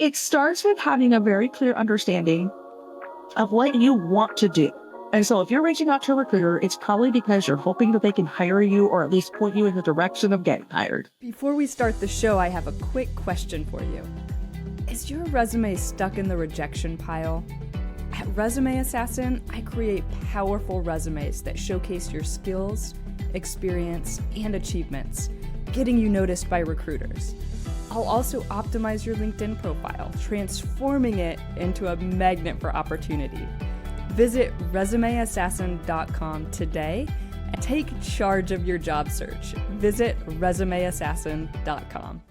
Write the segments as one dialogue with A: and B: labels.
A: It starts with having a very clear understanding of what you want to do. And so if you're reaching out to a recruiter, it's probably because you're hoping that they can hire you or at least point you in the direction of getting hired.
B: Before we start the show, I have a quick question for you. Is your resume stuck in the rejection pile? At Resume Assassin, I create powerful resumes that showcase your skills, experience, and achievements, getting you noticed by recruiters. I'll also optimize your LinkedIn profile, transforming it into a magnet for opportunity. Visit resumeassassin.com today and take charge of your job search. Visit resumeassassin.com.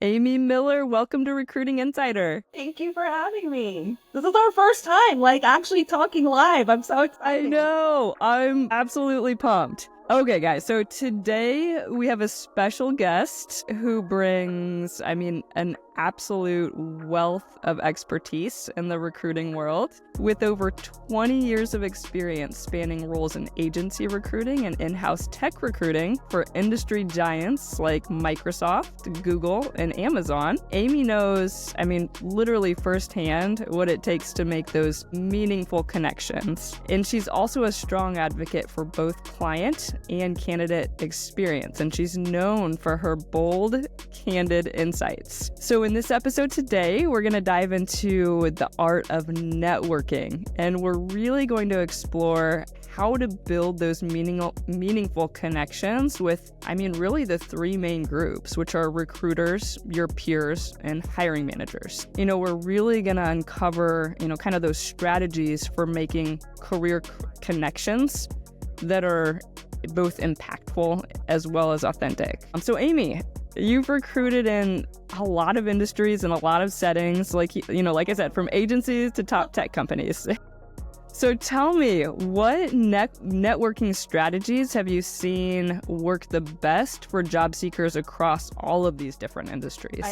B: Amy Miller, welcome to Recruiting Insider.
A: Thank you for having me. This is our first time, actually talking live. I'm so excited.
B: I know. I'm absolutely pumped. Okay, guys, so today we have a special guest who brings, an absolute wealth of expertise in the recruiting world with over 20 years of experience spanning roles in agency recruiting and in-house tech recruiting for industry giants like Microsoft, Google, and Amazon. Amy knows, literally firsthand what it takes to make those meaningful connections. And she's also a strong advocate for both client and candidate experience, and she's known for her bold, candid insights. So in this episode today, we're going to dive into the art of networking, and we're really going to explore how to build those meaningful connections with, really the three main groups, which are recruiters, your peers, and hiring managers. We're really going to uncover, kind of those strategies for making career connections that are both impactful as well as authentic. So Amy, you've recruited in a lot of industries and a lot of settings, like I said, from agencies to top tech companies. So tell me, what networking strategies have you seen work the best for job seekers across all of these different industries?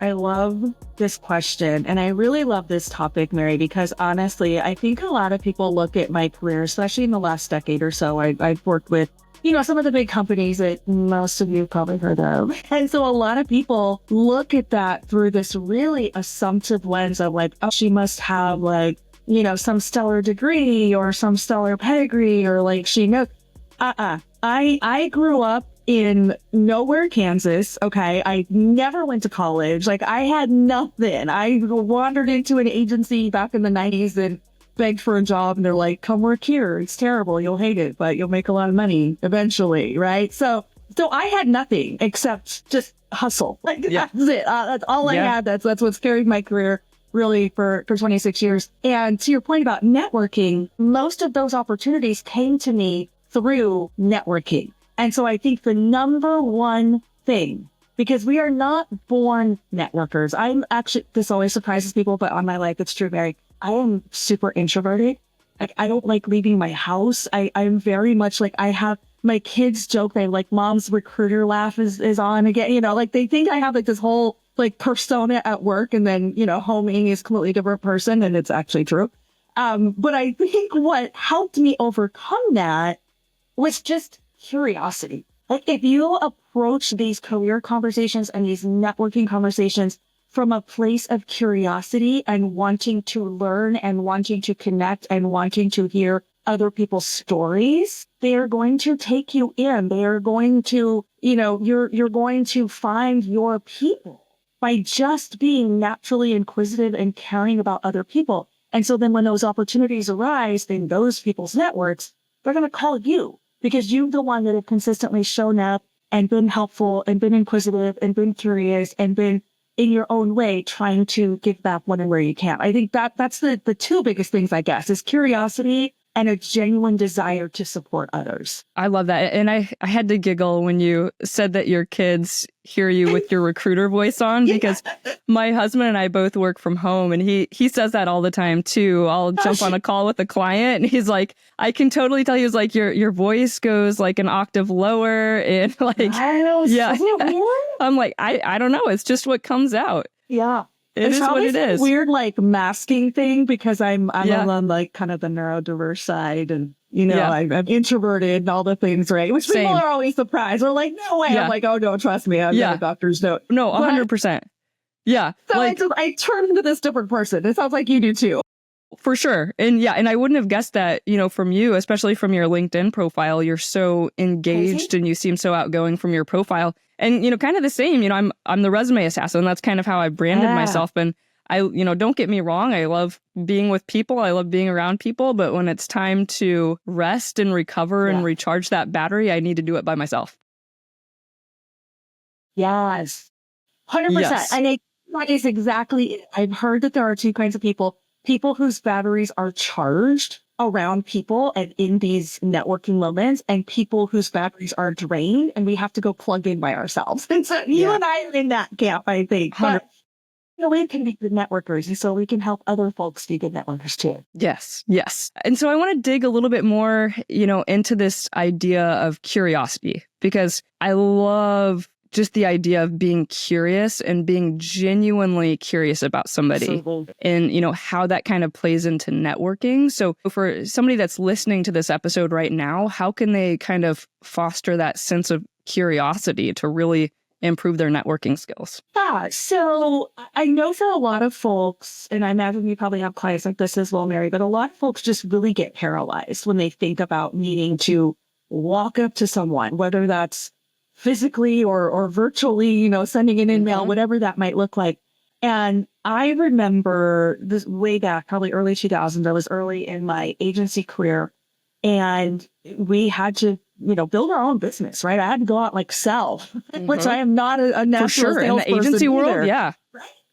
A: I love this question, and I really love this topic, Mary, because honestly, I think a lot of people look at my career, especially in the last decade or so. I've worked with some of the big companies that most of you probably heard of. And so a lot of people look at that through this really assumptive lens of she must have some stellar degree or some stellar pedigree, or she knows. I grew up in nowhere, Kansas. Okay. I never went to college. I had nothing. I wandered into an agency back in the 90s and begged for a job, and they're like, come work here. It's terrible. You'll hate it, but you'll make a lot of money eventually. Right. So I had nothing except just hustle. That's it. That's all I had. That's what's carried my career really for 26 years. And to your point about networking, most of those opportunities came to me through networking. And so I think the number one thing, because we are not born networkers. I'm actually, this always surprises people, but on my life, it's true, Mary. I am super introverted. I don't like leaving my house. I'm very much I have my kids joke, they mom's recruiter laugh is on again. They think I have this whole persona at work, and then, home Amy is a completely different person, and it's actually true. But I think what helped me overcome that was just curiosity. If you approach these career conversations and these networking conversations from a place of curiosity and wanting to learn and wanting to connect and wanting to hear other people's stories, they are going to take you in. They are going to, you're going to find your people by just being naturally inquisitive and caring about other people. And so then when those opportunities arise in those people's networks, they're going to call you because you're the one that have consistently shown up and been helpful and been inquisitive and been curious and been in your own way trying to give back when and where you can. I think that's the two biggest things, I guess, is curiosity and a genuine desire to support others.
B: I love that. And I had to giggle when you said that your kids hear you with your recruiter voice on, because my husband and I both work from home, and he says that all the time too. I'll jump on a call with a client and he's like, I can totally tell. He was like, your voice goes an octave lower, and
A: yeah.
B: I'm like, I don't know. It's just what comes out.
A: Yeah.
B: It
A: It's
B: is what
A: probably
B: it
A: some
B: is.
A: weird like masking thing because I'm
B: Yeah.
A: on like kind of the neurodiverse side, and
B: Yeah.
A: I'm introverted and all the things, right? Which people
B: Same.
A: are always surprised. They're like, no way. I'm
B: Yeah.
A: like, oh no, trust me, I've got a
B: Yeah.
A: doctor's note.
B: No,
A: But
B: 100%. Yeah.
A: so
B: Like,
A: I turned into this different person. It sounds like you do too.
B: for sure. And yeah, and I wouldn't have guessed that, from you, especially from your LinkedIn profile. You're so engaged and you seem so outgoing from your profile. And, kind of the same, I'm the resume assassin. That's kind of how I branded myself. And I, don't get me wrong. I love being with people. I love being around people. But when it's time to rest and recover and recharge that battery, I need to do it by myself.
A: Yes. 100%.
B: Yes.
A: And that is exactly it. I've heard that there are two kinds of people whose batteries are charged around people and in these networking moments, and people whose batteries are drained and we have to go plug in by ourselves. And so you and I are in that camp, I think. But we can be good networkers, and so we can help other folks be good networkers too.
B: Yes. Yes. And so I want to dig a little bit more, into this idea of curiosity, because I love just the idea of being curious and being genuinely curious about somebody and, how that kind of plays into networking. So for somebody that's listening to this episode right now, how can they kind of foster that sense of curiosity to really improve their networking skills?
A: Yeah, so I know for a lot of folks, and I imagine you probably have clients like this as well, Mary, but a lot of folks just really get paralyzed when they think about needing to walk up to someone, whether that's physically or virtually, sending an email, whatever that might look like. And I remember this way back, probably early 2000s, I was early in my agency career, and we had to, build our own business, right? I had to go out like sell, which I am not a natural
B: in the agency world. Yeah.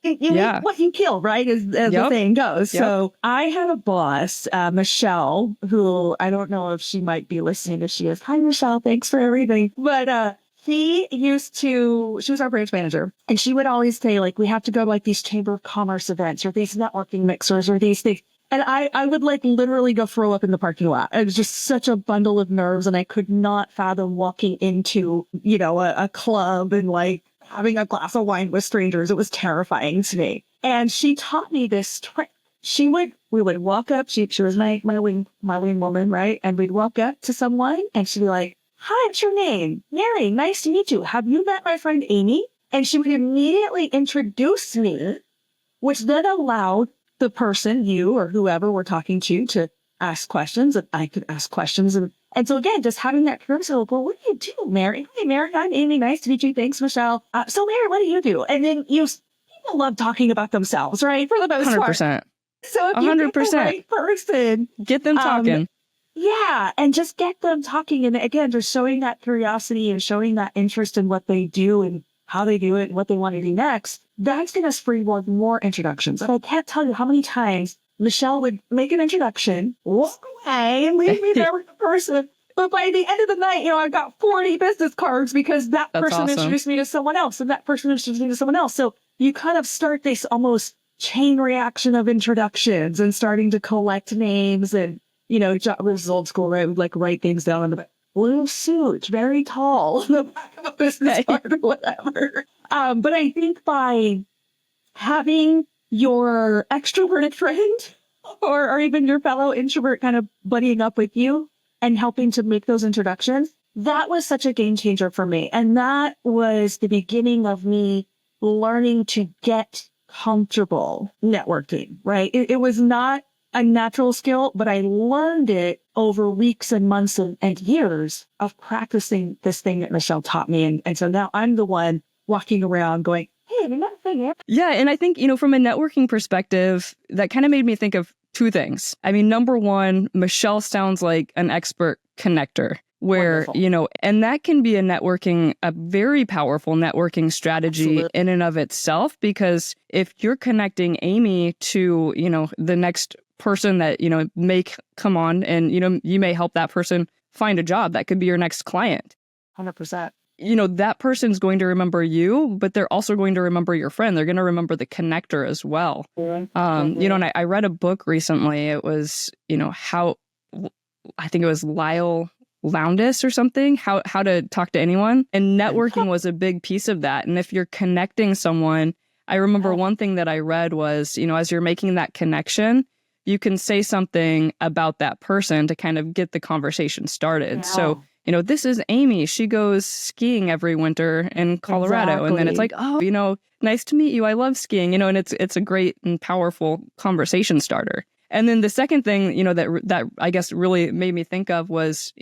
A: You eat what you kill, right? As the saying goes.
B: Yep.
A: So I had a boss, Michelle, who I don't know if she might be listening. If she is, hi, Michelle, thanks for everything. But she was our branch manager, and she would always say, like, we have to go to like these chamber of commerce events or these networking mixers or these things. And I would like literally go throw up in the parking lot. It was just such a bundle of nerves. And I could not fathom walking into, a club and like having a glass of wine with strangers. It was terrifying to me. And she taught me this trick. We would walk up. She was my wing woman, right? And we'd walk up to someone and she'd be like, hi, what's your name? Mary, nice to meet you. Have you met my friend Amy? And she would immediately introduce me, which then allowed the person, you or whoever we're talking to ask questions, and I could ask questions. And so again, just having that curiosity, well, what do you do, Mary? Hi, Mary, I'm Amy. Nice to meet you. Thanks, Michelle. So Mary, what do you do? And then people love talking about themselves, right? For the most
B: 100%.
A: part. So if you get the right person,
B: get them talking.
A: Yeah. And just get them talking. And again, just showing that curiosity and showing that interest in what they do and how they do it and what they want to do next. That's going to springboard more introductions. And I can't tell you how many times Michelle would make an introduction, walk away, and leave me there with the person. But by the end of the night, I've got 40 business cards because that person introduced me to someone else and that person introduced me to someone else. So you kind of start this almost chain reaction of introductions and starting to collect names and, it was old school, right? We'd like write things down in the back. Blue suit, very tall, the back of a business card or whatever. But I think by having your extroverted friend or even your fellow introvert kind of buddying up with you and helping to make those introductions, that was such a game changer for me. And that was the beginning of me learning to get comfortable networking, right? It was not a natural skill, but I learned it over weeks and months and years of practicing this thing that Michelle taught me. And so now I'm the one walking around going, hey, you're not saying it.
B: Yeah. And I think, from a networking perspective, that kind of made me think of two things. I mean, number one, Michelle sounds like an expert connector where,
A: Wonderful.
B: And that can be a very powerful networking strategy
A: Absolutely.
B: in and of itself, because if you're connecting Amy to, the next person that, may come on and, you may help that person find a job, that could be your next client.
A: 100%.
B: That person's going to remember you, but they're also going to remember your friend. They're going to remember the connector as well. And I read a book recently. It was, I think it was Lyle Lowndes or something, how to talk to anyone. And networking was a big piece of that. And if you're connecting someone, I remember one thing that I read was, as you're making that connection, you can say something about that person to kind of get the conversation started. So, this is Amy. She goes skiing every winter in Colorado. And then it's like, oh, nice to meet you. I love skiing, and it's a great and powerful conversation starter. And then the second thing, that I guess really made me think of was,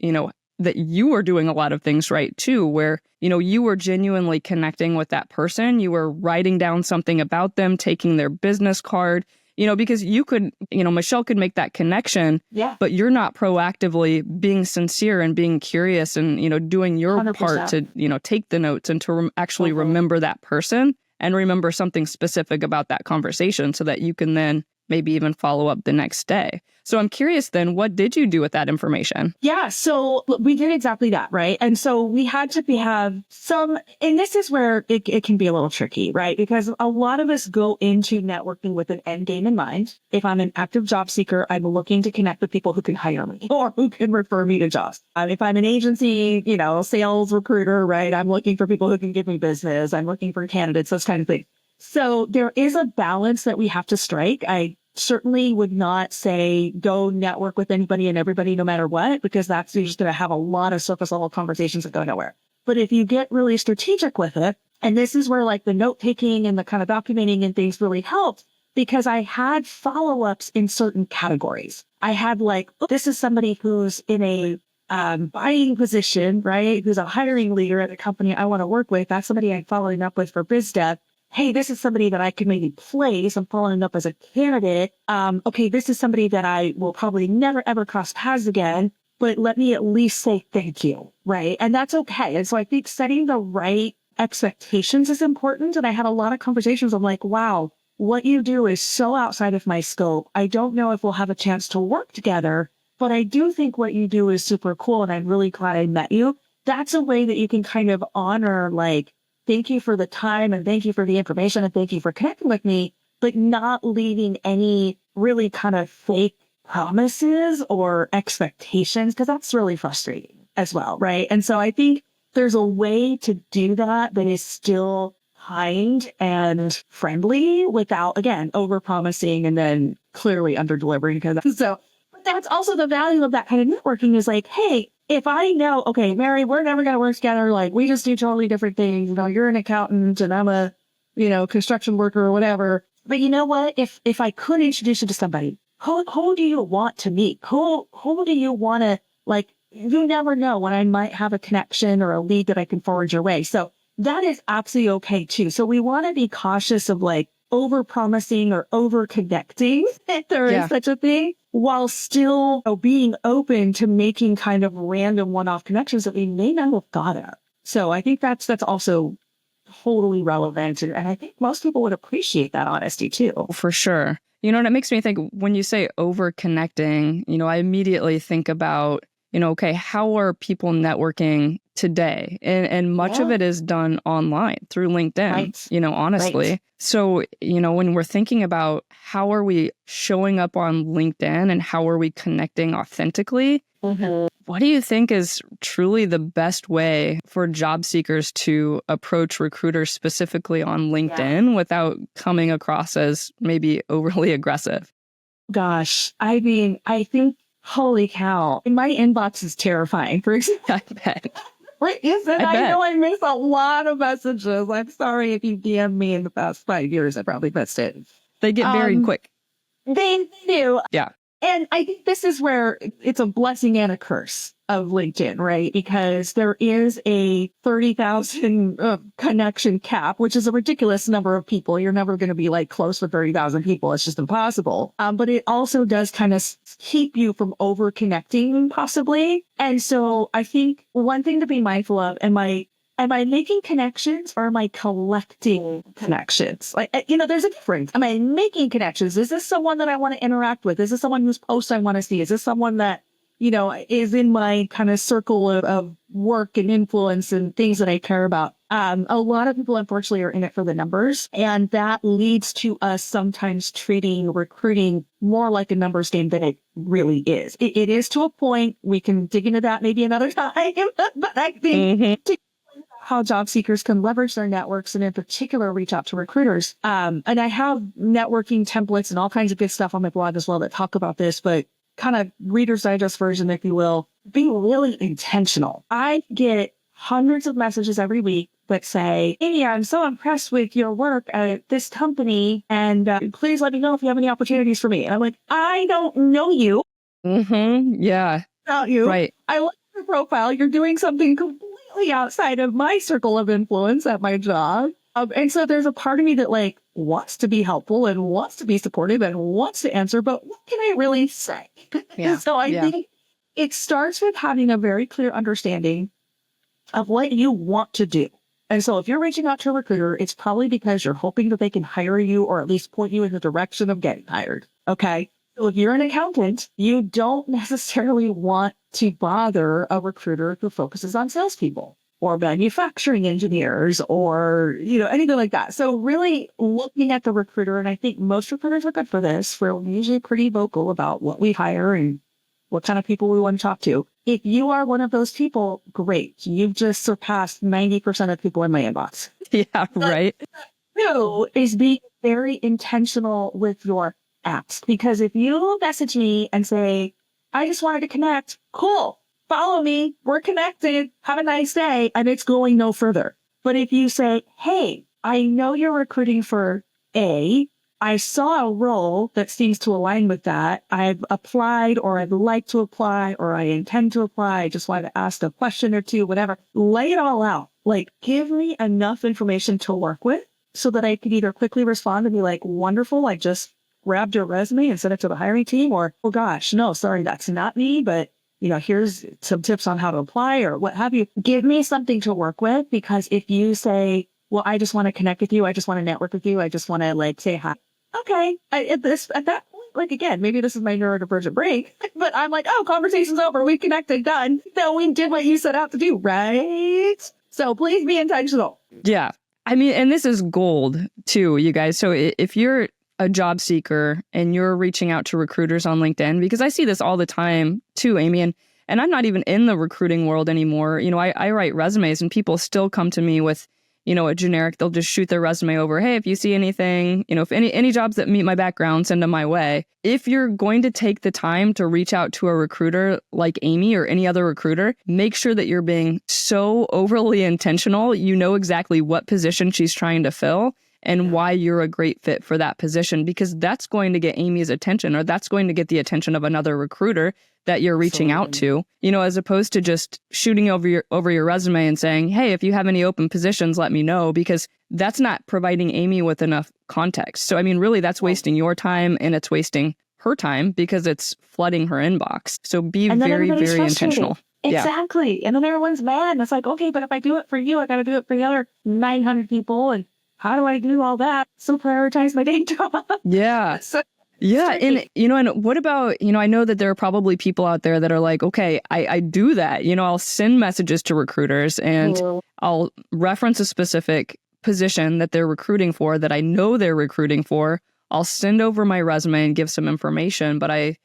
B: that you were doing a lot of things right too, where, you were genuinely connecting with that person. You were writing down something about them, taking their business card, because you could, Michelle could make that connection, but you're not proactively being sincere and being curious and, doing your
A: 100%.
B: part to, take the notes and to actually remember that person and remember something specific about that conversation so that you can then maybe even follow up the next day. So I'm curious then, what did you do with that information?
A: Yeah, so we did exactly that, right? And so we had to have some, and this is where it can be a little tricky, right? Because a lot of us go into networking with an end game in mind. If I'm an active job seeker, I'm looking to connect with people who can hire me or who can refer me to jobs. If I'm an agency, sales recruiter, right? I'm looking for people who can give me business. I'm looking for candidates, those kind of things. So there is a balance that we have to strike. I certainly would not say go network with anybody and everybody no matter what, because you're just going to have a lot of surface level conversations that go nowhere. But if you get really strategic with it, and this is where like the note taking and the kind of documenting and things really helped, because I had follow-ups in certain categories. I had like, this is somebody who's in a buying position, right? Who's a hiring leader at a company I want to work with. That's somebody I'm following up with for biz dev. Hey, this is somebody that I could maybe place. I'm following up as a candidate. Okay, this is somebody that I will probably never, ever cross paths again, but let me at least say thank you, right? And that's okay. And so I think setting the right expectations is important. And I had a lot of conversations. I'm like, wow, what you do is so outside of my scope. I don't know if we'll have a chance to work together, but I do think what you do is super cool. And I'm really glad I met you. That's a way that you can kind of honor, like, thank you for the time and thank you for the information and thank you for connecting with me, but not leaving any really kind of fake promises or expectations, because that's really frustrating as well, right? And so I think there's a way to do that is still kind and friendly without, again, over promising and then clearly under delivering. So, but that's also the value of that kind of networking is like, hey, if I know, okay, Mary, we're never going to work together. Like we just do totally different things. You're an accountant and I'm a, construction worker or whatever. But you know what? If I could introduce you to somebody, who do you want to meet? Who do you want to, like, you never know when I might have a connection or a lead that I can forward your way. So that is absolutely okay too. So we want to be cautious of like over promising or over connecting, if there is such a thing, while still being open to making kind of random one-off connections that we may not have thought of. So I think that's also totally relevant. And I think most people would appreciate that honesty too.
B: For sure. And it makes me think when you say over connecting, I immediately think about, okay, how are people networking today? And much of it is done online through LinkedIn, honestly. Right. So, when we're thinking about how are we showing up on LinkedIn and how are we connecting authentically, what do you think is truly the best way for job seekers to approach recruiters specifically on LinkedIn without coming across as maybe overly aggressive?
A: Gosh, I mean, I think, holy cow, my inbox is terrifying, for example.
B: I bet.
A: I know I miss a lot of messages. I'm sorry if you DM'd me in the past 5 years. I probably missed it.
B: They get buried quick.
A: They do.
B: Yeah.
A: And I think this is where it's a blessing and a curse of LinkedIn, right? Because there is a 30,000 connection cap, which is a ridiculous number of people. You're never going to be like close with 30,000 people. It's just impossible. But it also does kind of keep you from over connecting possibly. And so I think one thing to be mindful of, am I making connections or am I collecting connections? Like, there's a difference. Am I making connections? Is this someone that I want to interact with? Is this someone whose posts I want to see? Is this someone that, is in my kind of circle of work and influence and things that I care about? A lot of people, unfortunately, are in it for the numbers. And that leads to us sometimes treating recruiting more like a numbers game than it really is. It is to a point. We can dig into that maybe another time. But I think how job seekers can leverage their networks and in particular reach out to recruiters. And I have networking templates and all kinds of good stuff on my blog as well that talk about this, but kind of Reader's Digest version, if you will, be really intentional. I get hundreds of messages every week that say, hey, I'm so impressed with your work at this company, and please let me know if you have any opportunities for me. And I'm like, I don't know you.
B: Yeah.
A: About you.
B: Right.
A: I like your profile. You're doing something completely outside of my circle of influence at my job. And so there's a part of me that like wants to be helpful and wants to be supportive and wants to answer, but what can I really say?
B: Yeah.
A: So I think it starts with having a very clear understanding of what you want to do. And so if you're reaching out to a recruiter, it's probably because you're hoping that they can hire you or at least point you in the direction of getting hired. Okay. So if you're an accountant, you don't necessarily want to bother a recruiter who focuses on salespeople or manufacturing engineers or, anything like that. So really looking at the recruiter, and I think most recruiters are good for this. We're usually pretty vocal about what we hire and what kind of people we want to talk to. If you are one of those people, great. You've just surpassed 90% of people in my inbox.
B: Yeah, right.
A: Two is being very intentional with your apps. Because if you message me and say, I just wanted to connect, cool, follow me, we're connected, have a nice day, and it's going no further. But if you say, hey, I know you're recruiting for A, I saw a role that seems to align with that. I've applied or I'd like to apply or I intend to apply. I just want to ask a question or two, whatever. Lay it all out. Like, give me enough information to work with so that I could either quickly respond and be like, wonderful, I just grabbed your resume and sent it to the hiring team, or, oh gosh, no, sorry, that's not me, but here's some tips on how to apply or what have you. Give me something to work with, because if you say, well, I just want to connect with you, I just want to network with you, I just want to say hi. Okay. At that point, again, maybe this is my neurodivergent brain, but I'm like, oh, conversation's over. We connected, done. No, we did what you set out to do, right? So please be intentional.
B: Yeah. I mean, and this is gold too, you guys. So if you're a job seeker and you're reaching out to recruiters on LinkedIn, because I see this all the time too, Amy, and I'm not even in the recruiting world anymore. I write resumes and people still come to me with a generic, they'll just shoot their resume over. Hey, if you see anything, if any jobs that meet my background, send them my way. If you're going to take the time to reach out to a recruiter like Amy or any other recruiter, make sure that you're being so overly intentional. You know exactly what position she's trying to fill and why you're a great fit for that position, because that's going to get Amy's attention, or that's going to get the attention of another recruiter that you're reaching out to, as opposed to just shooting over your resume and saying, hey, if you have any open positions, let me know, because that's not providing Amy with enough context. So, I mean, really, that's wasting your time and it's wasting her time because it's flooding her inbox. So be very, very intentional.
A: Exactly. Yeah. And then everyone's mad. And it's like, okay, but if I do it for you, I got to do it for the other 900 people. And how do I do all that? So prioritize my day job.
B: Yeah. Yeah. And, and what about, I know that there are probably people out there that are like, okay, I do that. I'll send messages to recruiters and I'll reference a specific position that they're recruiting for, that I know they're recruiting for. I'll send over my resume and give some information, but I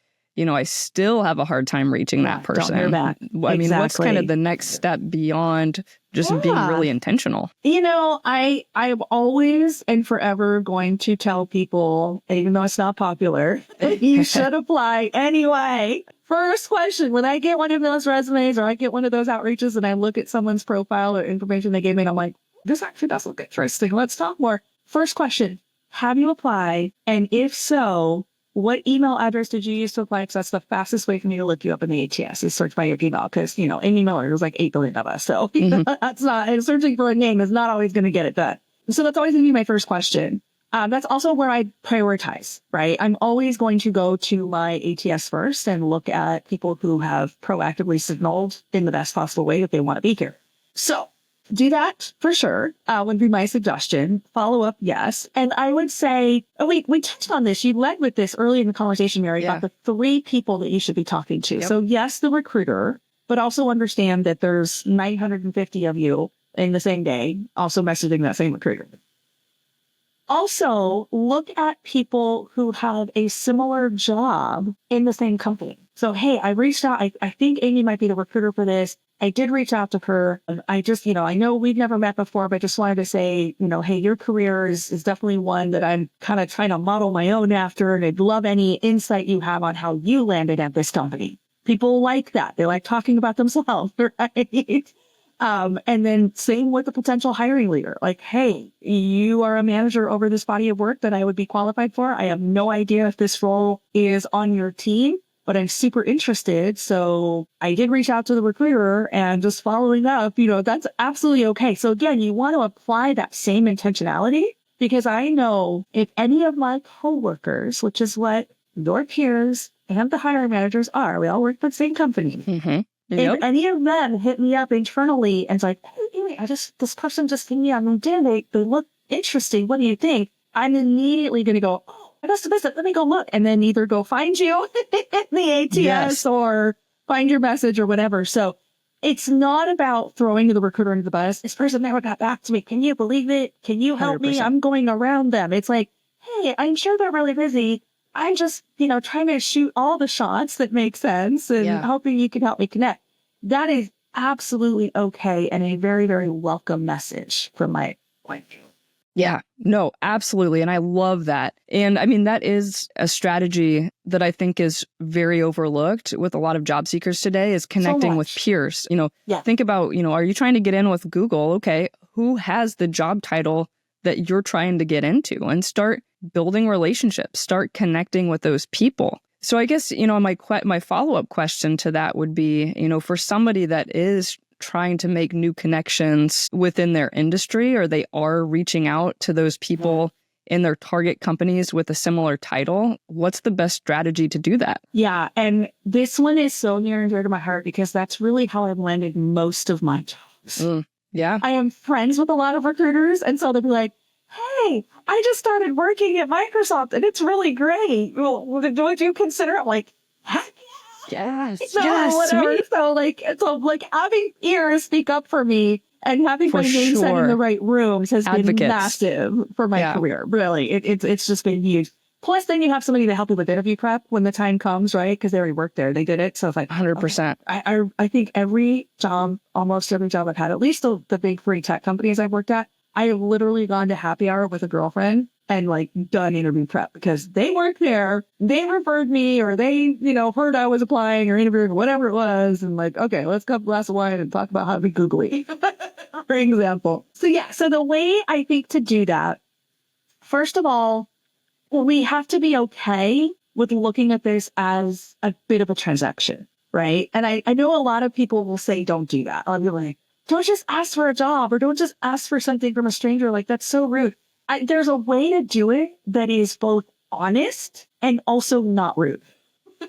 B: still have a hard time reaching that person.
A: Don't hear back.
B: I mean, what's kind of the next step beyond just being really intentional?
A: I'm always and forever going to tell people, even though it's not popular, you should apply anyway. First question, when I get one of those resumes or I get one of those outreaches and I look at someone's profile or information they gave me, and I'm like, this actually does look interesting. Let's talk more. First question, have you applied? And if so, what email address did you use to apply? Because that's the fastest way for me to look you up in the ATS is search by your email. Because, Amy Miller, there's like 8 billion of us. So that's not, and searching for a name is not always going to get it done. So that's always going to be my first question. That's also where I prioritize, right? I'm always going to go to my ATS first and look at people who have proactively signaled in the best possible way that they want to be here. So do that for sure, would be my suggestion. Follow up, yes. And I would say, we touched on this. You led with this early in the conversation, Mary, about the 3 people that you should be talking to. Yep. So yes, the recruiter, but also understand that there's 950 of you in the same day also messaging that same recruiter. Also, look at people who have a similar job in the same company. So, hey, I reached out. I think Amy might be the recruiter for this. I did reach out to her. I just, I know we've never met before, but just wanted to say, hey, your career is definitely one that I'm kind of trying to model my own after. And I'd love any insight you have on how you landed at this company. People like that. They like talking about themselves, right? And then same with the potential hiring leader. Like, hey, you are a manager over this body of work that I would be qualified for. I have no idea if this role is on your team, but I'm super interested. So I did reach out to the recruiter and just following up, that's absolutely okay. So again, you want to apply that same intentionality because I know if any of my coworkers, which is what your peers and the hiring managers are, we all work for the same company.
B: Mm-hmm.
A: If any of them hit me up internally and it's like, hey, Amy, this person just hit me on LinkedIn. They look interesting. What do you think? I'm immediately going to go, oh, I must have missed it. Let me go look. And then either go find you in the ATS or find your message or whatever. So it's not about throwing the recruiter into the bus. This person never got back to me. Can you believe it? Can you help
B: 100%.
A: me? I'm going around them. It's like, hey, I'm sure they're really busy. I'm just, trying to shoot all the shots that make sense and hoping you can help me connect. That is absolutely okay and a very, very welcome message from my point of view.
B: Yeah, no, absolutely. And I love that. And I mean, that is a strategy that I think is very overlooked with a lot of job seekers today is connecting with peers. Think about, are you trying to get in with Google? Okay, who has the job title that you're trying to get into? And start building relationships, start connecting with those people. So I guess, my follow-up question to that would be, for somebody that is trying to make new connections within their industry, or they are reaching out to those people in their target companies with a similar title, what's the best strategy to do that?
A: Yeah. And this one is so near and dear to my heart because that's really how I've landed most of my jobs.
B: Yeah.
A: I am friends with a lot of recruiters. And so they'll be like, hey, I just started working at Microsoft and it's really great. Well, would you consider it? Like, heck
B: yes,
A: whatever.
B: Sweet.
A: So having ears speak up for me and having my name set in the right rooms has been massive for my career. Really, it's just been huge. Plus, then you have somebody to help you with interview prep when the time comes, right? Because they already worked there, they did it. So it's like
B: 100%.
A: I think almost every job I've had, at least the big three tech companies I've worked at, I have literally gone to happy hour with a girlfriend and done interview prep because they weren't there. They referred me or they, heard I was applying or interviewing or whatever it was. And okay, let's have a glass of wine and talk about how to be googly, for example. So the way I think to do that, first of all, we have to be okay with looking at this as a bit of a transaction, right? And I know a lot of people will say, don't do that. I'll be like, don't just ask for a job or don't just ask for something from a stranger. That's so rude. There's a way to do it that is both honest and also not rude.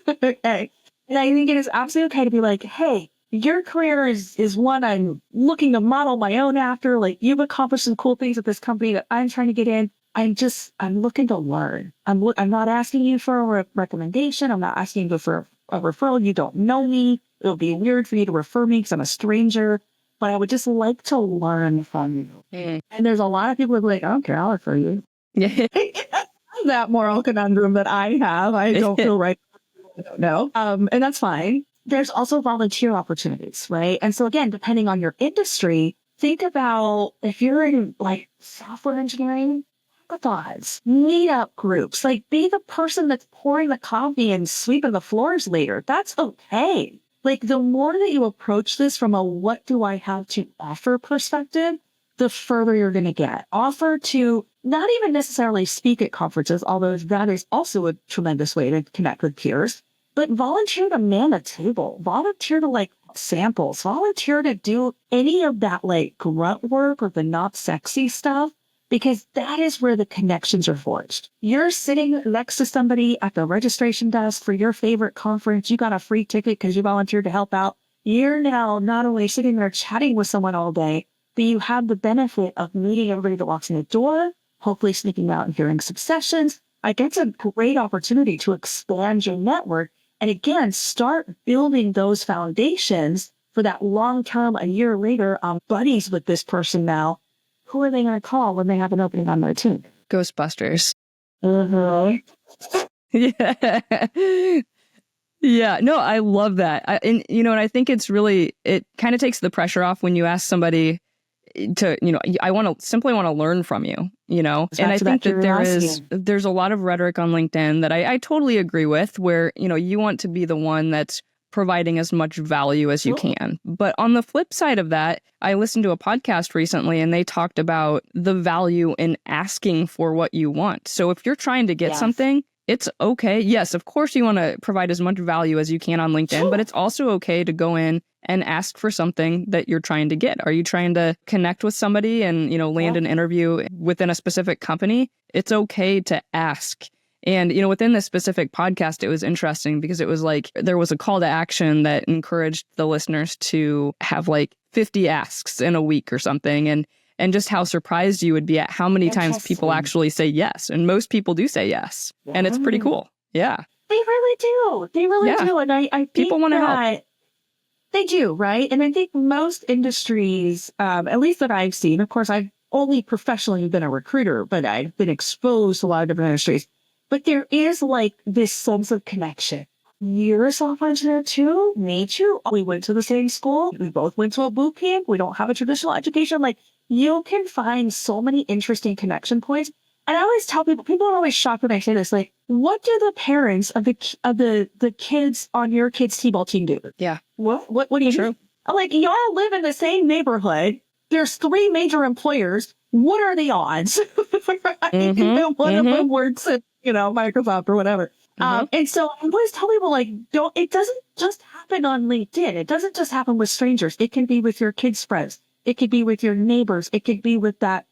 A: Okay. And I think it is absolutely okay to be like, hey, your career is one I'm looking to model my own after. You've accomplished some cool things at this company that I'm trying to get in. I'm looking to learn. I'm not asking you for a recommendation. I'm not asking you for a referral. You don't know me. It'll be weird for you to refer me because I'm a stranger. But I would just like to learn from you. And there's a lot of people who are like, I don't care, I'll refer you.
B: Yeah.
A: That moral conundrum that I have. I don't feel right. I don't know. And that's fine. There's also volunteer opportunities, right? And so again, depending on your industry, think about if you're in software engineering, hackathons, meetup groups, be the person that's pouring the coffee and sweeping the floors later. That's okay. The more that you approach this from a what do I have to offer perspective, the further you're going to get. Offer to not even necessarily speak at conferences, although that is also a tremendous way to connect with peers, but volunteer to man a table, volunteer to samples, volunteer to do any of that grunt work or the not sexy stuff, because that is where the connections are forged. You're sitting next to somebody at the registration desk for your favorite conference. You got a free ticket because you volunteered to help out. You're now not only sitting there chatting with someone all day, but you have the benefit of meeting everybody that walks in the door, hopefully sneaking out and hearing some sessions. It's a great opportunity to expand your network. And again, start building those foundations for that long term, a year later, buddies with this person now. Who are they going to call when they have an opening on their team?
B: Ghostbusters.
A: Mhm.
B: Yeah. Yeah, no, I love that. And I think it kind of takes the pressure off when you ask somebody to, I simply want to learn from you,
A: It's
B: and
A: back
B: I
A: to that
B: think that
A: curiosity.
B: there's a lot of rhetoric on LinkedIn that I totally agree with, where, you want to be the one that's providing as much value as you
A: Cool.
B: can. But on the flip side of that, I listened to a podcast recently and they talked about the value in asking for what you want. So if you're trying to get
A: Yes.
B: something, it's okay. Yes, of course you want to provide as much value as you can on LinkedIn, but it's also okay to go in and ask for something that you're trying to get. Are you trying to connect with somebody and, land an interview within a specific company? It's okay to ask. And, within this specific podcast, it was interesting because it was like there was a call to action that encouraged the listeners to have like 50 asks in a week or something. And just how surprised you would be at how many times people actually say yes. And most people do say yes. Yeah. And it's pretty cool. Yeah.
A: They really do. They really do. And I think
B: people want to help.
A: They do, right? And I think most industries, at least that I've seen, of course, I've only professionally been a recruiter, but I've been exposed to a lot of different industries. But there is like this sense of connection. You're a software engineer too, me too. We went to the same school. We both went to a boot camp. We don't have a traditional education. Like you can find so many interesting connection points. And I always tell people are always shocked when I say this, like, what do the parents of the kids on your kids' t-ball team do?
B: Yeah.
A: What do you do? I'm like, y'all live in the same neighborhood. There's 3 major employers. What are the odds? Right? One of them works at, Microsoft or whatever. And so I always tell people, like, it doesn't just happen on LinkedIn. It doesn't just happen with strangers. It can be with your kids' friends. It could be with your neighbors. It could be with that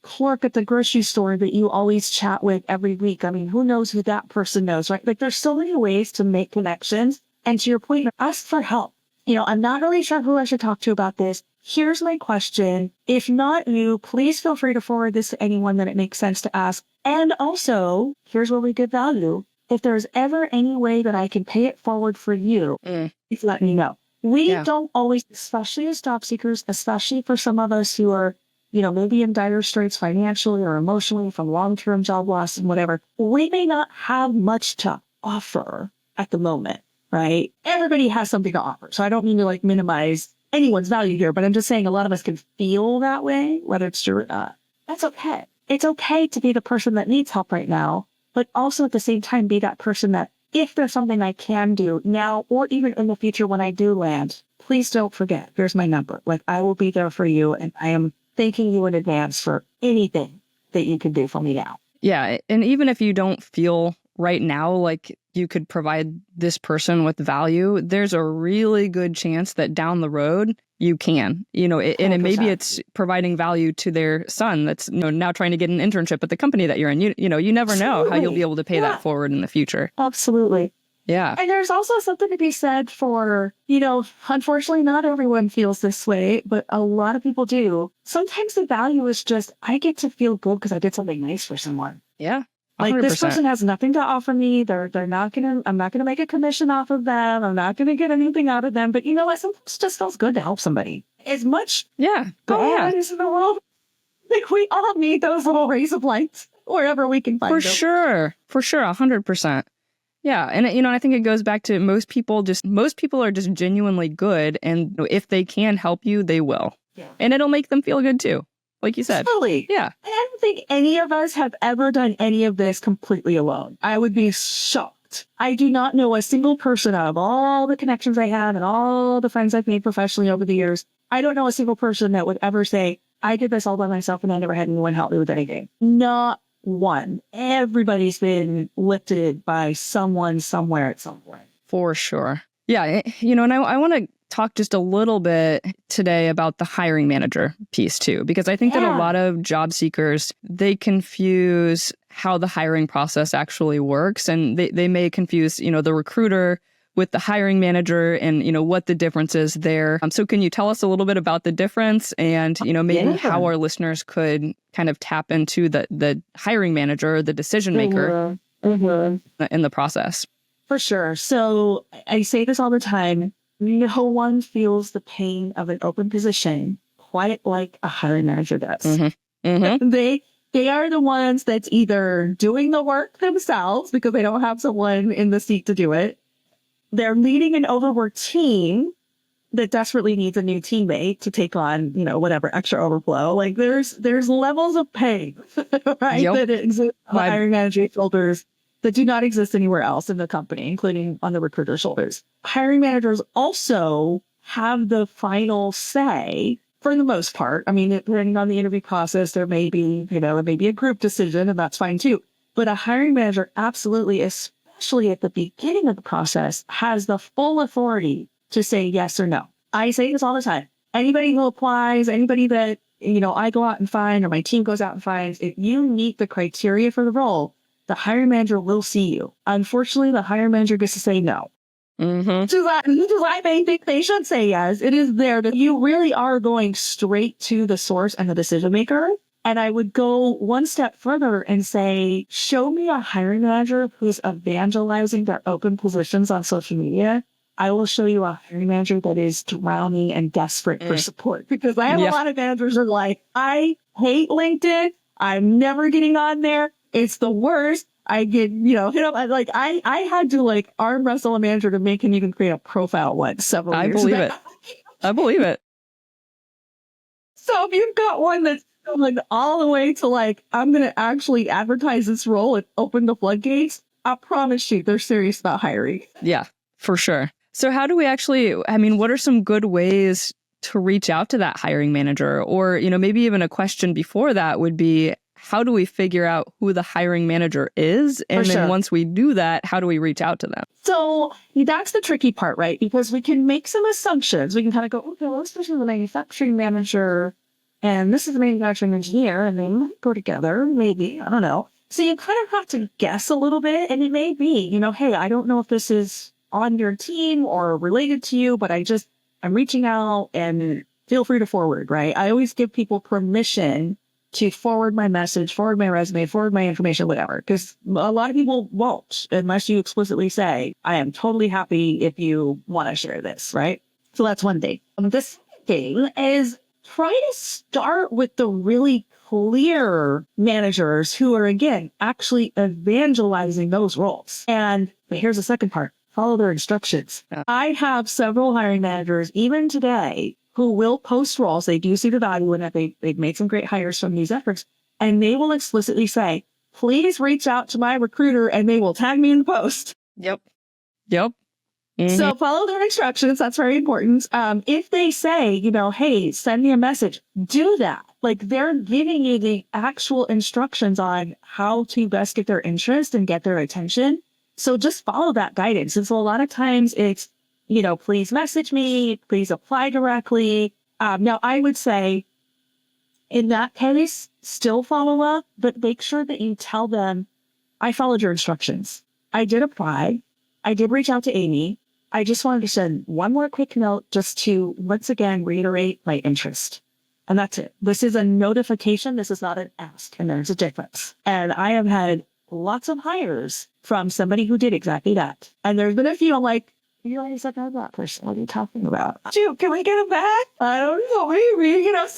A: clerk at the grocery store that you always chat with every week. I mean, who knows who that person knows, right? Like there's so many ways to make connections. And to your point, ask for help. I'm not really sure who I should talk to about this. Here's my question. If not you, please feel free to forward this to anyone that it makes sense to ask. And also, here's where we get value. If there's ever any way that I can pay it forward for you, please let me know. We don't always, especially as job seekers, especially for some of us who are maybe in dire straits financially or emotionally from long-term job loss and whatever, we may not have much to offer at the moment, right? Everybody has something to offer. So I don't mean to like minimize anyone's value here, but I'm just saying a lot of us can feel that way, whether it's true or not. That's okay. It's okay to be the person that needs help right now, but also at the same time, be that person that if there's something I can do now or even in the future when I do land, please don't forget, here's my number. Like I will be there for you and I am thanking you in advance for anything that you can do for me now.
B: Yeah. And even if you don't feel right now like you could provide this person with value, there's a really good chance that down the road you can, and maybe it's providing value to their son that's now trying to get an internship at the company that you're in. You never know how you'll be able to pay that forward in the future.
A: Absolutely.
B: Yeah.
A: And there's also something to be said for, unfortunately, not everyone feels this way, but a lot of people do. Sometimes the value is just, I get to feel good because I did something nice for someone.
B: Yeah. 100%.
A: Like this person has nothing to offer me. I'm not going to make a commission off of them. I'm not going to get anything out of them. But you know what? Sometimes it just feels good to help somebody. As much bad as in the world, like we all need those little rays of light wherever we can find them.
B: For sure. 100%. Yeah. And, I think it goes back to most people are just genuinely good. And if they can help you, they will. Yeah. And it'll make them feel good too. Like you said.
A: Totally.
B: Yeah.
A: I don't think any of us have ever done any of this completely alone. I would be shocked. I do not know a single person out of all the connections I have and all the friends I've made professionally over the years. I don't know a single person that would ever say, I did this all by myself and I never had anyone help me with anything. Not one. Everybody's been lifted by someone somewhere at some point.
B: For sure. Yeah. And I want to talk just a little bit today about the hiring manager piece too, because I think that a lot of job seekers, they confuse how the hiring process actually works. And they may confuse, the recruiter with the hiring manager and, what the difference is there. So can you tell us a little bit about the difference and, maybe how our listeners could kind of tap into the hiring manager, the decision maker in the process?
A: For sure. So I say this all the time. No one feels the pain of an open position quite like a hiring manager does. They are the ones that's either doing the work themselves because they don't have someone in the seat to do it. They're leading an overworked team that desperately needs a new teammate to take on, whatever extra overflow. Like there's levels of pain, right?
B: Yep.
A: That exist on the hiring manager's shoulders that do not exist anywhere else in the company, including on the recruiter's shoulders. Hiring managers also have the final say for the most part. I mean, depending on the interview process, there may be, it may be a group decision, and that's fine too. But a hiring manager absolutely, especially at the beginning of the process, has the full authority to say yes or no. I say this all the time. Anybody who applies, anybody that, I go out and find or my team goes out and finds, if you meet the criteria for the role, the hiring manager will see you. Unfortunately, the hiring manager gets to say no.
B: Mm-hmm.
A: Which is why I think they should say yes. It is there that you really are going straight to the source and the decision maker. And I would go one step further and say, show me a hiring manager who's evangelizing their open positions on social media. I will show you a hiring manager that is drowning and desperate for support. Because I have a lot of managers who are like, I hate LinkedIn. I'm never getting on there. It's the worst. I get, hit up. I had to arm wrestle a manager to make him even create a profile once several years ago.
B: I believe it.
A: So if you've got one that's going all the way to I'm going to actually advertise this role and open the floodgates, I promise you they're serious about hiring.
B: Yeah, for sure. So how do we what are some good ways to reach out to that hiring manager? Or, maybe even a question before that would be, how do we figure out who the hiring manager is? And then once we do that, how do we reach out to them?
A: So that's the tricky part, right? Because we can make some assumptions. We can kind of go, okay, well, this person is the manufacturing manager and this is the manufacturing engineer, and they might go together, maybe, I don't know. So you kind of have to guess a little bit, and it may be, hey, I don't know if this is on your team or related to you, but I'm reaching out and feel free to forward, right? I always give people permission to forward my message, forward my resume, forward my information, whatever. Because a lot of people won't unless you explicitly say, I am totally happy if you want to share this, right? So that's one thing. The second thing is try to start with the really clear managers who are, again, actually evangelizing those roles. And here's the second part. Follow their instructions. I have several hiring managers, even today, who will post roles. They do see the value in it. They've made some great hires from these efforts. And they will explicitly say, please reach out to my recruiter and they will tag me in the post.
B: Yep.
A: Mm-hmm. So follow their instructions. That's very important. If they say, hey, send me a message, do that. They're giving you the actual instructions on how to best get their interest and get their attention. So just follow that guidance. And so a lot of times it's, please message me, please apply directly. Now, I would say in that case, still follow up, but make sure that you tell them, I followed your instructions. I did apply. I did reach out to Amy. I just wanted to send one more quick note just to, once again, reiterate my interest. And that's it. This is a notification. This is not an ask. And there's a difference. And I have had lots of hires from somebody who did exactly that. And there's been a few I'm like, you already said that person. What are you talking about? Dude, can we get him back? I don't know. Maybe, so there's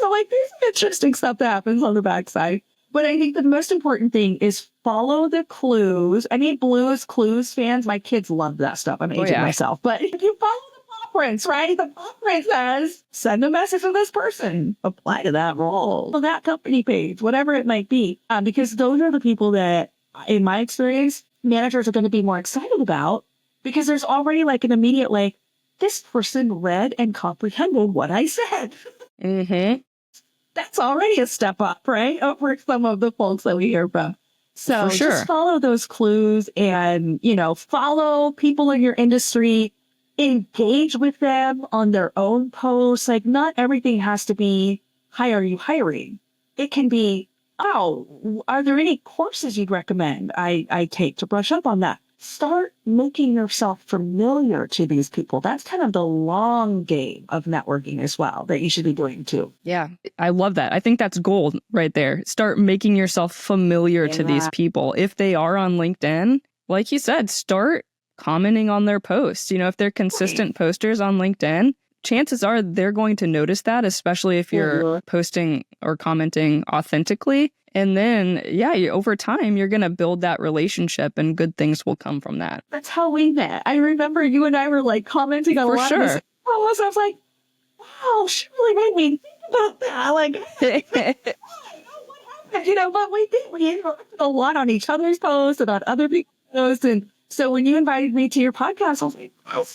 A: some interesting stuff that happens on the backside. But I think the most important thing is follow the clues. I mean, Blue's Clues fans, my kids love that stuff. I'm aging myself. But if you follow the paw prints, right? The paw print says, send a message to this person. Apply to that role. To that company page, whatever it might be. Because those are the people that, in my experience, managers are going to be more excited about. Because there's already an immediate, this person read and comprehended what I said.
B: Mm-hmm.
A: That's already a step up, right? Over some of the folks that we hear from. So just follow those clues and, follow people in your industry, engage with them on their own posts. Not everything has to be, hi, are you hiring? It can be, oh, are there any courses you'd recommend I take to brush up on that? Start making yourself familiar to these people. That's kind of the long game of networking as well that you should be doing too.
B: Yeah, I love that. I think that's gold right there. Start making yourself familiar to these people. If they are on LinkedIn, like you said, start commenting on their posts. If they're consistent posters on LinkedIn, chances are they're going to notice that, especially if you're posting or commenting authentically. And then, over time, you're going to build that relationship and good things will come from that.
A: That's how we met. I remember you and I were like commenting on a lot of this. I was like, wow, she really made me think about that. Like, what happened? You know, but we did. We interacted a lot on each other's posts and on other people's posts. And so when you invited me to your podcast, I was like, oh.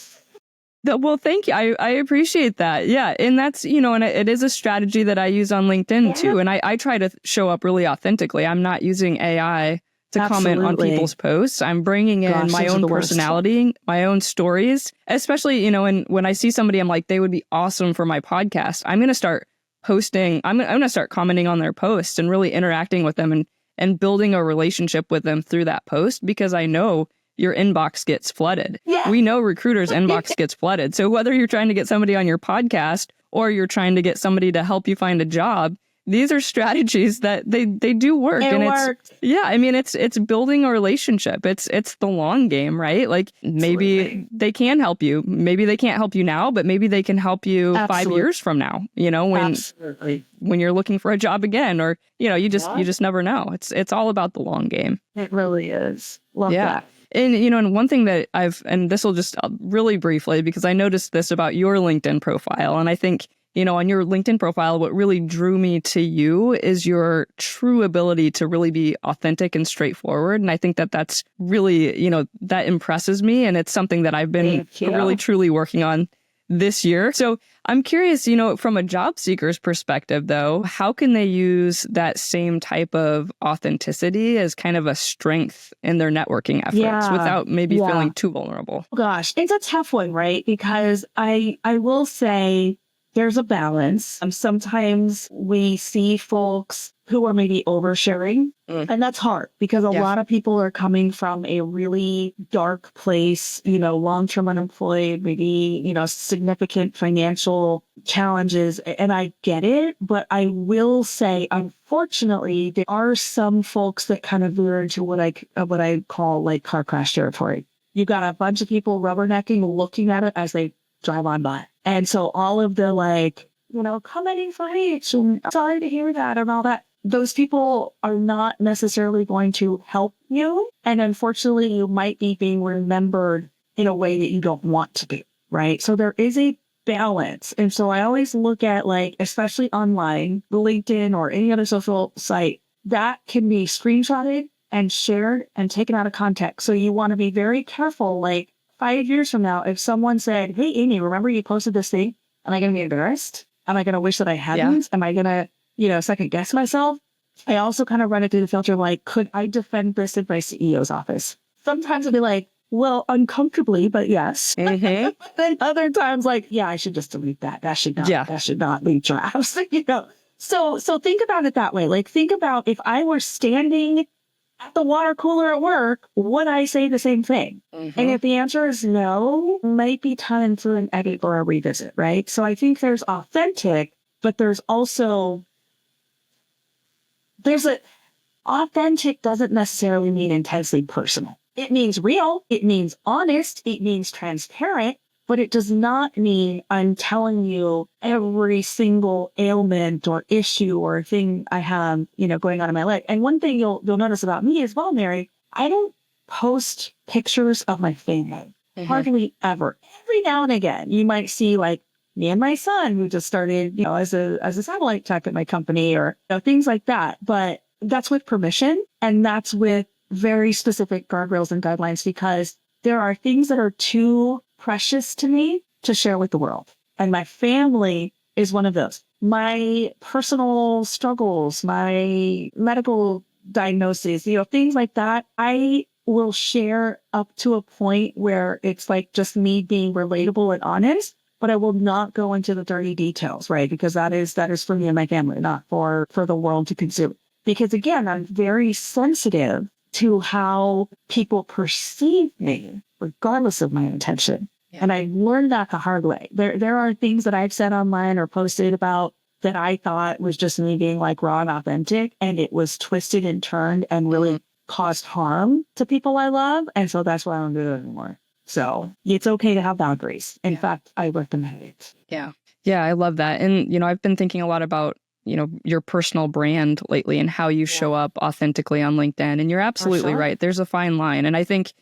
B: Well, thank you. I appreciate that. Yeah. And that's, and it is a strategy that I use on LinkedIn too. And I try to show up really authentically. I'm not using AI to comment on people's posts. I'm bringing in my own personality, my own stories, especially, when I see somebody, I'm like, they would be awesome for my podcast. I'm going to start posting. I'm going to start commenting on their posts and really interacting with them and building a relationship with them through that post, because I know your inbox gets flooded. Yeah. We know recruiters' inbox gets flooded. So whether you're trying to get somebody on your podcast or you're trying to get somebody to help you find a job, these are strategies that they do work. It's building a relationship. It's the long game, right? Like maybe they can help you. Maybe they can't help you now, but maybe they can help you 5 years from now, when you're looking for a job again, or, you just never know. It's all about the long game.
A: It really is. Love that.
B: And, and one thing that and this will just really briefly, because I noticed this about your LinkedIn profile. And I think, on your LinkedIn profile, what really drew me to you is your true ability to really be authentic and straightforward. And I think that that's really, that impresses me. And it's something that I've been really, truly working on this year. So I'm curious, from a job seeker's perspective, though, how can they use that same type of authenticity as kind of a strength in their networking efforts without maybe feeling too vulnerable?
A: Gosh, it's a tough one, right? Because I will say there's a balance. Sometimes we see folks who are maybe oversharing, and that's hard because a lot of people are coming from a really dark place, long-term unemployed, maybe, significant financial challenges. And I get it, but I will say, unfortunately, there are some folks that kind of veer into what I call like car crash territory. You've got a bunch of people rubbernecking, looking at it as they drive on by. And so all of the commenting for H, and sorry to hear that and all that, those people are not necessarily going to help you. And unfortunately, you might be being remembered in a way that you don't want to be, right? So there is a balance. And so I always look at, especially online, LinkedIn or any other social site, that can be screenshotted and shared and taken out of context. So you want to be very careful, 5 years from now, if someone said, hey, Amy, remember you posted this thing? Am I going to be embarrassed? Am I going to wish that I hadn't? Yeah. Am I going to, second guess myself? I also kind of run it through the filter of could I defend this in my CEO's office? Sometimes I'll be like, well, uncomfortably, but yes. Mm-hmm. Then other times I should just delete that. That should not leave drafts, So think about it that way. Think about if I were standing at the water cooler at work, would I say the same thing? Mm-hmm. And if the answer is no, it might be time for an edit or a revisit, right? So I think there's authentic, but there's also, authentic doesn't necessarily mean intensely personal. It means real, it means honest, it means transparent, but it does not mean I'm telling you every single ailment or issue or thing I have, going on in my life. And one thing you'll notice about me as well, Mary, I don't post pictures of my family. Hardly ever. Every now and again, you might see me and my son who just started, as a satellite tech at my company or things like that. But that's with permission, and that's with very specific guardrails and guidelines, because there are things that are too precious to me to share with the world. And my family is one of those. My personal struggles, my medical diagnoses, things like that, I will share up to a point where it's just me being relatable and honest, but I will not go into the dirty details, right? Because that is for me and my family, not for the world to consume. Because again, I'm very sensitive to how people perceive me, regardless of my intention. Yeah. And I learned that the hard way. There are things that I've said online or posted about that I thought was just me being raw and authentic, and it was twisted and turned and really caused harm to people I love. And so that's why I don't do it anymore. So it's okay to have boundaries. In fact, I recommend it.
B: Yeah. Yeah, I love that. And, I've been thinking a lot about your personal brand lately and how you show up authentically on LinkedIn. And you're absolutely right. There's a fine line. And I think,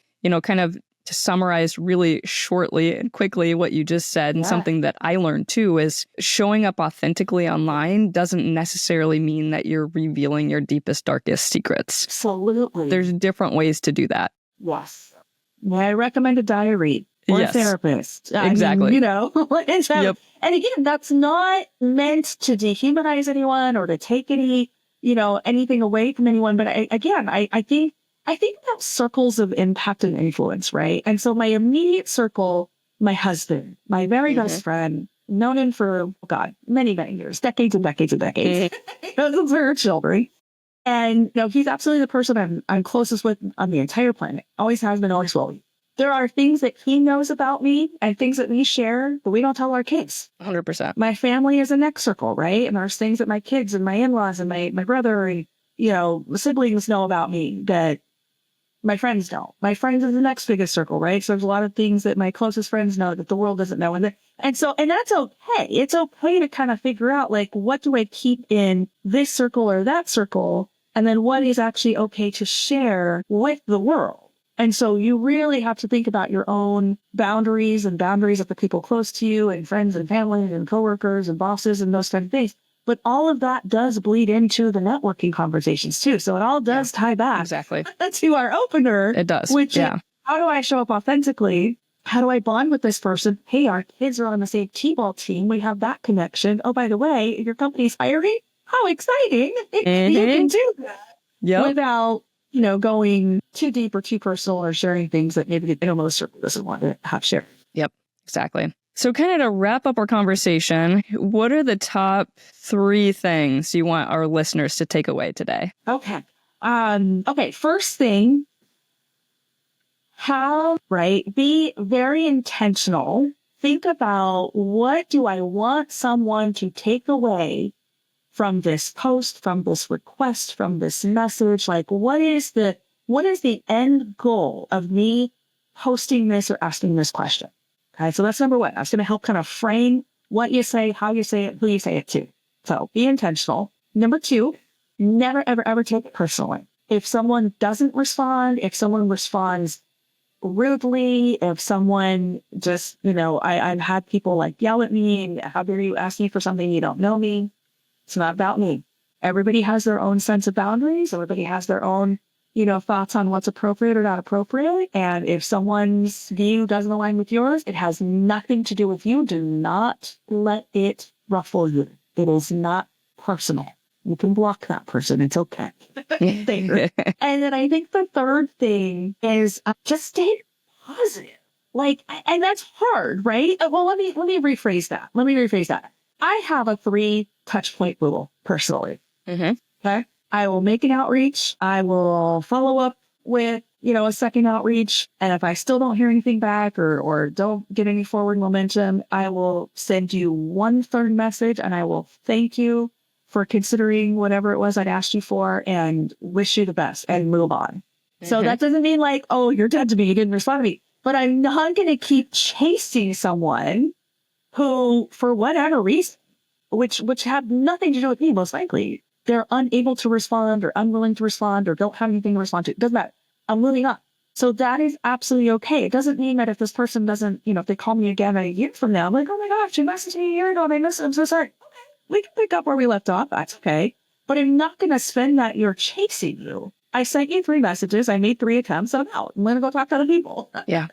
B: kind of to summarize really shortly and quickly what you just said, and something that I learned too, is showing up authentically online doesn't necessarily mean that you're revealing your deepest, darkest secrets.
A: Absolutely.
B: There's different ways to do that.
A: Yes. I recommend a diary or a therapist.
B: Exactly.
A: And again, that's not meant to dehumanize anyone or to take anything away from anyone. But I think about circles of impact and influence, right? And so my immediate circle, my husband, my very best friend, known him for, many, many years, decades and decades and decades, since we were children. And he's absolutely the person I'm closest with on the entire planet. Always has been, always will be. There are things that he knows about me and things that we share, but we don't tell our kids.
B: 100%.
A: My family is a next circle, right? And there's things that my kids and my in-laws and my brother and, siblings know about me that my friends don't. My friends is the next biggest circle, right? So there's a lot of things that my closest friends know that the world doesn't know. And that's okay. It's okay to kind of figure out, what do I keep in this circle or that circle? And then what is actually okay to share with the world? And so you really have to think about your own boundaries and boundaries of the people close to you and friends and family and coworkers and bosses and those kind of things. But all of that does bleed into the networking conversations too. So it all does tie back to our opener.
B: It does.
A: Which is, how do I show up authentically? How do I bond with this person? Hey, our kids are on the same T-ball team. We have that connection. Oh, by the way, your company's hiring? How exciting. You can do that without going too deep or too personal or sharing things that maybe the most circle doesn't want to have shared.
B: Yep, exactly. So kind of to wrap up our conversation, what are the top 3 things you want our listeners to take away today?
A: Okay. First thing, be very intentional. Think about, what do I want someone to take away from this post, from this request, from this message? What is the end goal of me posting this or asking this question? Okay, so that's number 1. That's going to help kind of frame what you say, how you say it, who you say it to. So be intentional. Number 2, never, ever, ever take it personally. If someone doesn't respond, if someone responds rudely, if someone just, I've had people yell at me and, how dare you ask me for something you don't know me? It's not about me. Everybody has their own sense of boundaries. Everybody has their own, thoughts on what's appropriate or not appropriate. And if someone's view doesn't align with yours, it has nothing to do with you. Do not let it ruffle you. It is not personal. You can block that person. It's okay. And then I think the third thing is just stay positive. And that's hard, right? Well, let me rephrase that. I have a 3 touch point rule personally. Okay. I will make an outreach. I will follow up with, a second outreach. And if I still don't hear anything back or don't get any forward momentum, I will send you 1 third message and I will thank you for considering whatever it was I'd asked you for and wish you the best and move on. So that doesn't mean oh, you're dead to me. You didn't respond to me. But I'm not going to keep chasing someone who, for whatever reason, which have nothing to do with me, most likely, they're unable to respond or unwilling to respond or don't have anything to respond to. It doesn't matter. I'm moving on. So that is absolutely okay. It doesn't mean that if this person doesn't, if they call me again a year from now, I'm oh my gosh, you messaged me a year ago and I missed it. I'm so sorry. Okay, we can pick up where we left off. That's okay. But I'm not going to spend that year chasing you. I sent you 3 messages. I made 3 attempts. I'm out. I'm going to go talk to other people.
B: Yeah.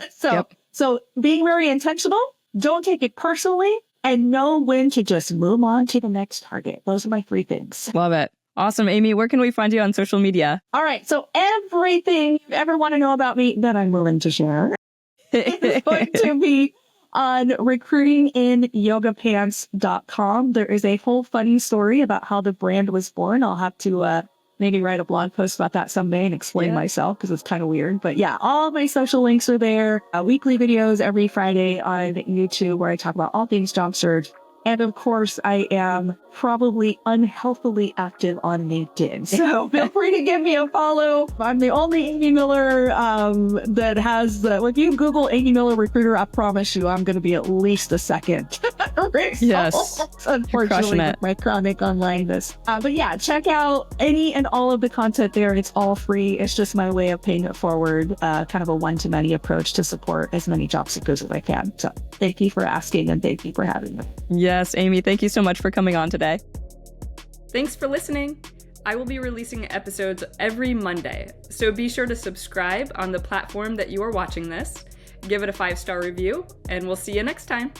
A: So being very intentional, don't take it personally, and know when to just move on to the next target. Those are my 3 things.
B: Love it. Awesome. Amy, where can we find you on social media?
A: All right. So everything you ever want to know about me that I'm willing to share is going to be on recruitingInYogaPants.com. There is a whole funny story about how the brand was born. I'll have to maybe write a blog post about that someday and explain myself because it's kind of weird. But yeah, all my social links are there. Weekly videos every Friday on YouTube where I talk about all things job search. And of course, I am probably unhealthily active on LinkedIn. So feel free to give me a follow. I'm the only Amy Miller that has, if you Google Amy Miller recruiter, I promise you I'm going to be at least a second
B: Yes.
A: Unfortunately,
B: it.
A: with my chronic onlineness. But yeah, check out any and all of the content there. It's all free. It's just my way of paying it forward, kind of a one-to-many approach to support as many job seekers as I can. So thank you for asking and thank you for having me.
B: Yes, Amy, thank you so much for coming on today. Thanks for listening. I will be releasing episodes every Monday, so be sure to subscribe on the platform that you are watching this, give it a 5-star review, and we'll see you next time.